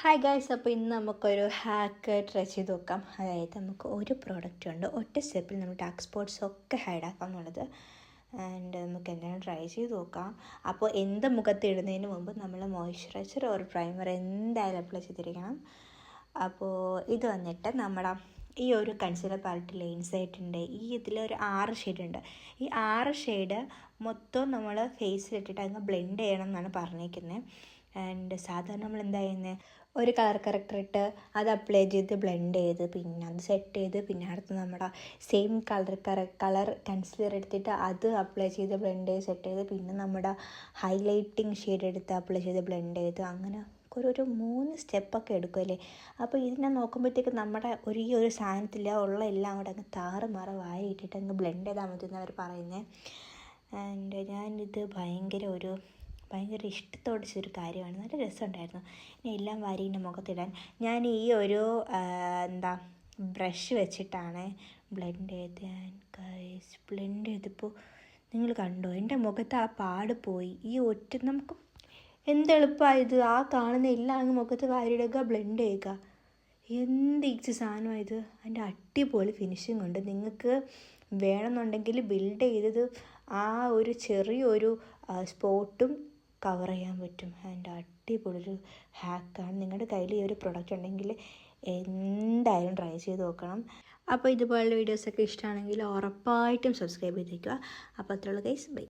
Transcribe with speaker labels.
Speaker 1: Hi guys, അപ്പോൾ ഇന്ന് നമുക്കൊരു ഹാക്ക് ട്രൈ ചെയ്ത് നോക്കാം. അതായത് നമുക്ക് ഒരു പ്രോഡക്റ്റ് ഉണ്ട്, ഒറ്റ സ്റ്റെപ്പിൽ നമ്മൾ ഡാർക്ക് സ്പോട്ട്സ് ഒക്കെ ഹൈഡ് ആക്കാം എന്നുള്ളത്. ആൻഡ് നമുക്ക് എന്തായാലും ട്രൈ ചെയ്ത് നോക്കാം. അപ്പോൾ എന്ത് മുഖത്ത് ഇടുന്നതിന് മുമ്പ് നമ്മൾ മോയ്സ്ചറൈസർ ഒരു പ്രൈമർ എന്തായാലും അപ്ലൈ ചെയ്തിരിക്കണം. അപ്പോൾ ഇത് വന്നിട്ട് നമ്മുടെ ഈ ഒരു കൺസീലർ പാലറ്റിൽ ഇൻസൈറ്റിൻ്റെ ഇതിലൊരു 6 ഷെയ്ഡ് ഉണ്ട്. ഈ 6 ഷെയ്ഡ് മൊത്തം നമ്മൾ ഫേസിലിട്ടിട്ട് അങ്ങ് ബ്ലെൻഡ് ചെയ്യണം എന്നാണ് പറഞ്ഞിരിക്കുന്നത്. ആൻഡ് സാധാരണ നമ്മൾ എന്താ ചെയ്യുന്നത്, ഒരു കളർ കറക്റ്റർ ഇട്ട് അത് അപ്ലൈ ചെയ്ത് ബ്ലെൻഡ് ചെയ്ത് പിന്നെ അത് സെറ്റ് ചെയ്ത് പിന്നെ അടുത്ത് നമ്മുടെ സെയിം കളർ കൺസീലർ എടുത്തിട്ട് അത് അപ്ലൈ ചെയ്ത് ബ്ലെൻഡ് ചെയ്ത് സെറ്റ് ചെയ്ത് പിന്നെ നമ്മുടെ ഹൈലൈറ്റിങ് ഷെയ്ഡ് എടുത്ത് അപ്ലൈ ചെയ്ത് ബ്ലെൻഡ് ചെയ്ത് അങ്ങനെ ഒരു 3 സ്റ്റെപ്പൊക്കെ എടുക്കുമല്ലേ. അപ്പോൾ ഇതിനെ നോക്കുമ്പോഴത്തേക്ക് നമ്മുടെ ഈ ഒരു സാധനത്തിൽ ഉള്ള എല്ലാം കൂടെ അങ്ങ് താറുമാറ വാരി ഇട്ടിട്ട് അങ്ങ് ബ്ലെൻഡ് ചെയ്താൽ മതി എന്നവർ പറയുന്നത്. ആൻഡ് ഞാനിത് ഭയങ്കര ഇഷ്ടത്തോടെ ചെയ്തൊരു കാര്യമാണ്. നല്ല രസമുണ്ടായിരുന്നു. ഇനി എല്ലാം വാരി എൻ്റെ മുഖത്തിടാൻ ഞാൻ ഈ ഒരു ബ്രഷ് വെച്ചിട്ടാണ് ബ്ലെൻഡ് ചെയ്ത്. ഗൈസ്, ബ്ലെൻഡ് ചെയ്തപ്പോൾ നിങ്ങൾ കണ്ടോ, എൻ്റെ മുഖത്ത് ആ പാട് പോയി. നമുക്ക് എന്തെളുപ്പമായത്, ആ കാണുന്ന എല്ലാം അങ്ങ് മുഖത്ത് വാരിയിടുക, ബ്ലെൻഡ് ചെയ്യുക. എന്ത് ഈച്ച് സാധനമായത്. അതിൻ്റെ അടിപൊളി ഫിനിഷിംഗ് ഉണ്ട്. നിങ്ങൾക്ക് വേണമെന്നുണ്ടെങ്കിൽ ബിൽഡ് ചെയ്തത് ആ ഒരു ചെറിയൊരു സ്പോട്ടും കവർ ചെയ്യാൻ പറ്റും. അതിൻ്റെ അടിപൊളിയൊരു ഹാക്കാണ്. നിങ്ങളുടെ കയ്യിൽ ഈ ഒരു പ്രൊഡക്റ്റ് ഉണ്ടെങ്കിൽ എന്തായാലും ട്രൈ ചെയ്ത് നോക്കണം. അപ്പോൾ ഇതുപോലുള്ള വീഡിയോസൊക്കെ ഇഷ്ടമാണെങ്കിൽ ഉറപ്പായിട്ടും സബ്സ്ക്രൈബ് ചെയ്തേക്കുക. അപ്പോൾ അത്രയുള്ള ഗൈസ്, ബൈ.